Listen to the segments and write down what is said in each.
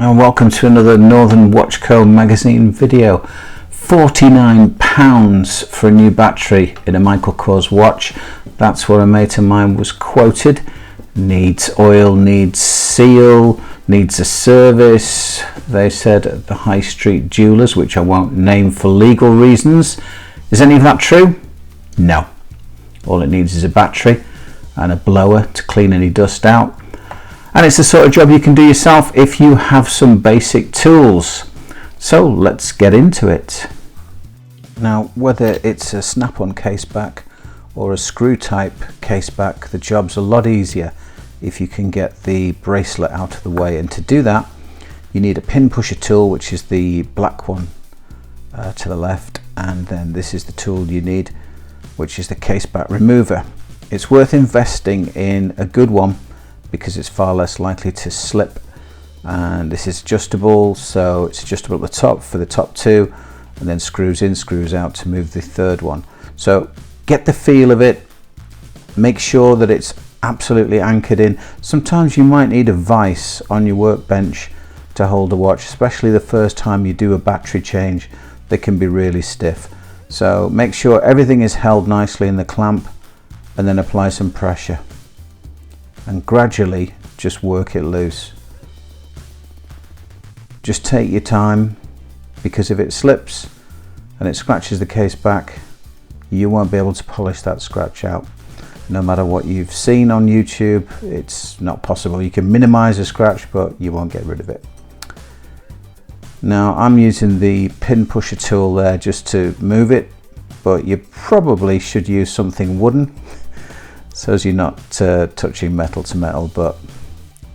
And welcome to another Northern Watch Co magazine video. £49 for a new battery in a Michael Kors watch. That's what a mate of mine was quoted. Needs oil, needs seal, needs a service, they said at the high street jewellers, which I won't name for legal reasons. Is any of that true? No. All it needs is a battery and a blower to clean any dust out. And it's the sort of job you can do yourself if you have some basic tools. So let's get into it. Now, whether it's a snap-on case back or a screw type case back, the job's a lot easier if you can get the bracelet out of the way. And to do that, you need a pin pusher tool, which is the black one to the left, and then this is the tool you need, which is the case back remover. It's worth investing in a good one because it's far less likely to slip, and this is adjustable, so it's adjustable at the top for the top two, and then screws in, screws out to move the third one. So get the feel of it, make sure that it's absolutely anchored in. Sometimes you might need a vise on your workbench to hold a watch, especially the first time you do a battery change. They can be really stiff, so make sure everything is held nicely in the clamp, and then apply some pressure and gradually just work it loose. Just take your time, because if it slips and it scratches the case back, you won't be able to polish that scratch out. No matter what you've seen on YouTube, it's not possible. You can minimize a scratch, but you won't get rid of it. Now I'm using the pin pusher tool there just to move it, but you probably should use something wooden so as you're not touching metal to metal, but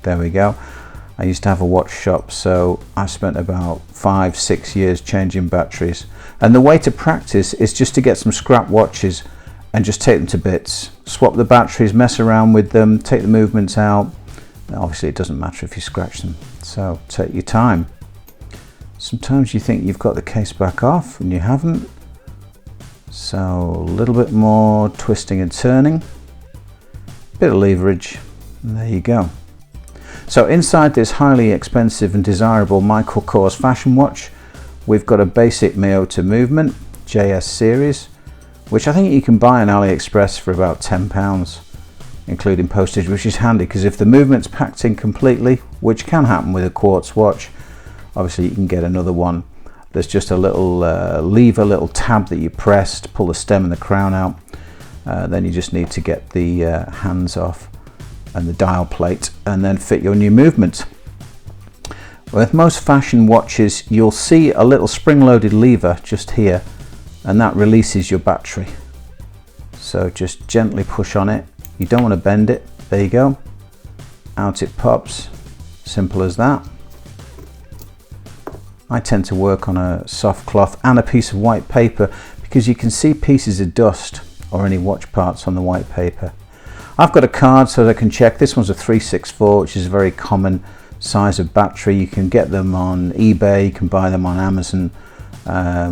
there we go. I used to have a watch shop, so I spent about 5-6 years changing batteries, and the way to practice is just to get some scrap watches and just take them to bits, swap the batteries, mess around with them, take the movements out. Obviously it doesn't matter if you scratch them, so take your time. Sometimes you think you've got the case back off and you haven't, so a little bit more twisting and turning, bit of leverage, and there you go. So inside this highly expensive and desirable Michael Kors fashion watch, we've got a basic Miyota movement JS series, which I think you can buy on AliExpress for about £10, including postage, which is handy because if the movement's packed in completely, which can happen with a quartz watch, obviously you can get another one. There's just a little lever, little tab that you press to pull the stem and the crown out. Then you just need to get the hands off and the dial plate, and then fit your new movement. With most fashion watches, you'll see a little spring-loaded lever just here, and that releases your battery. So just gently push on it. You don't want to bend it. There you go. Out it pops. Simple as that. I tend to work on a soft cloth and a piece of white paper because you can see pieces of dust or any watch parts on the white paper. I've got a card so that I can check. This one's a 364, which is a very common size of battery. You can get them on eBay, you can buy them on Amazon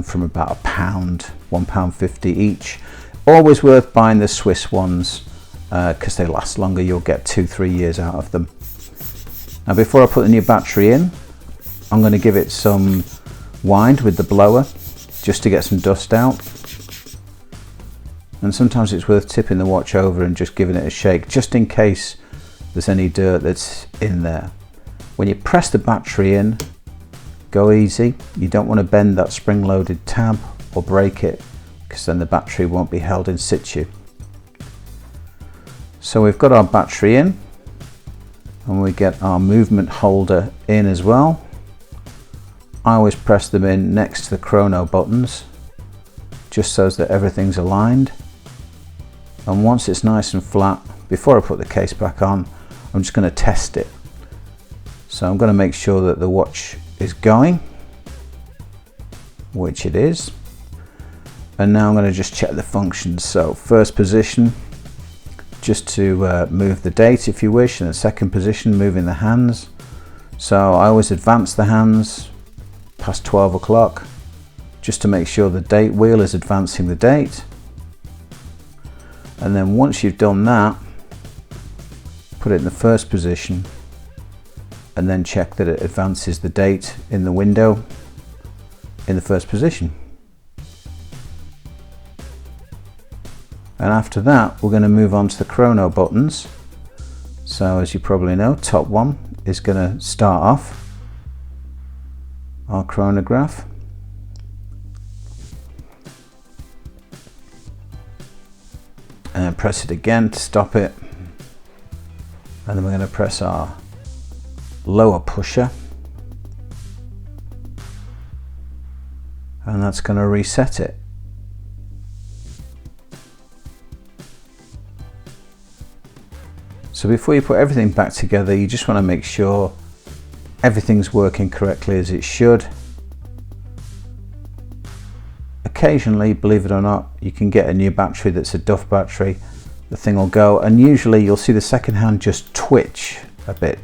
from about £1, £1.50 each. Always worth buying the Swiss ones because they last longer. You'll get 2-3 years out of them. Now before I put the new battery in, I'm going to give it some wind with the blower just to get some dust out. And sometimes it's worth tipping the watch over and just giving it a shake, just in case there's any dirt that's in there. When you press the battery in, go easy. You don't want to bend that spring-loaded tab or break it, because then the battery won't be held in situ. So we've got our battery in, and we get our movement holder in as well. I always press them in next to the chrono buttons, just so that everything's aligned. And once it's nice and flat, before I put the case back on, I'm just going to test it. So I'm going to make sure that the watch is going, which it is. And now I'm going to just check the functions. So first position, just to move the date if you wish, and the second position, moving the hands. So I always advance the hands past 12 o'clock, just to make sure the date wheel is advancing the date. And then once you've done that, put it in the first position, and then check that it advances the date in the window in the first position. And after that, we're going to move on to the chrono buttons. So as you probably know, top one is going to start off our chronograph. And then press it again to stop it. And then we're going to press our lower pusher. And that's going to reset it. So before you put everything back together, you just want to make sure everything's working correctly as it should. Occasionally, believe it or not, you can get a new battery that's a Duff battery. The thing will go, and usually you'll see the second hand just twitch a bit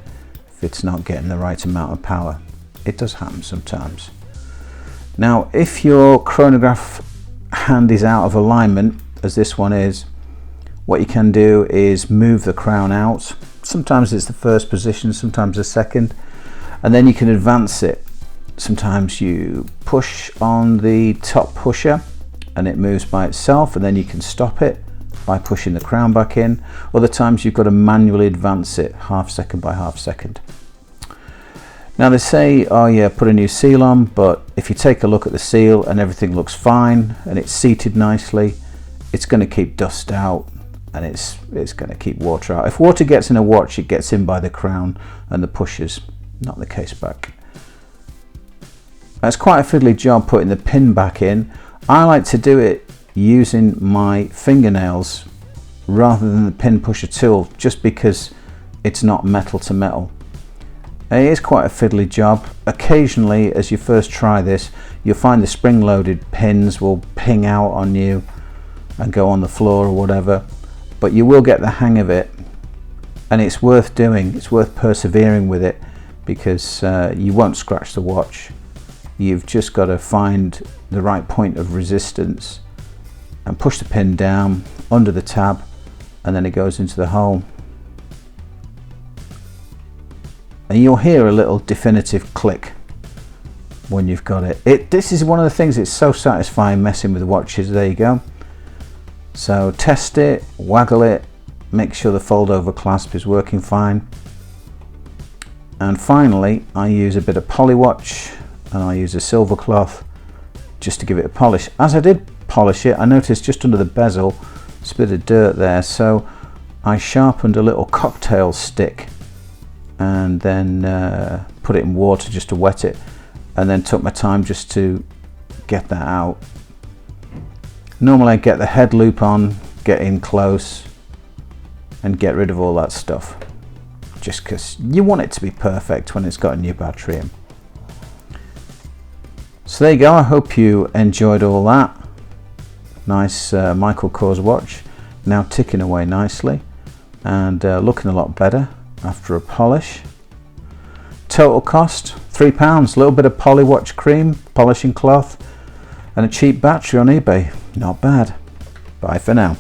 if it's not getting the right amount of power. It does happen sometimes. Now, if your chronograph hand is out of alignment, as this one is, what you can do is move the crown out. Sometimes it's the first position, sometimes the second, and then you can advance it. Sometimes you push on the top pusher and it moves by itself, and then you can stop it by pushing the crown back in. Other times you've got to manually advance it half second by half second. Now they say, oh yeah, put a new seal on, but if you take a look at the seal and everything looks fine and it's seated nicely, it's going to keep dust out and it's going to keep water out. If water gets in a watch, it gets in by the crown and the pushers, not the case back. It's quite a fiddly job putting the pin back in. I like to do it using my fingernails rather than the pin pusher tool, just because it's not metal to metal. It is quite a fiddly job. Occasionally, as you first try this, you'll find the spring-loaded pins will ping out on you and go on the floor or whatever, but you will get the hang of it, and it's worth doing. It's worth persevering with it, because you won't scratch the watch. You've just got to find the right point of resistance and push the pin down under the tab, and then it goes into the hole. And you'll hear a little definitive click when you've got it. This is one of the things, it's so satisfying messing with the watches. There you go. So test it, waggle it, make sure the fold over clasp is working fine. And finally, I use a bit of polywatch, and I use a silver cloth just to give it a polish. As I did polish it, I noticed just under the bezel there's a bit of dirt there, so I sharpened a little cocktail stick and then put it in water just to wet it, and then took my time just to get that out. Normally I get the head loop on, get in close and get rid of all that stuff, just because you want it to be perfect when it's got a new battery in. So there you go. I hope you enjoyed all that. Nice Michael Kors watch, now ticking away nicely and looking a lot better after a polish. Total cost £3, a little bit of polywatch cream, polishing cloth and a cheap battery on eBay. Not bad. Bye for now.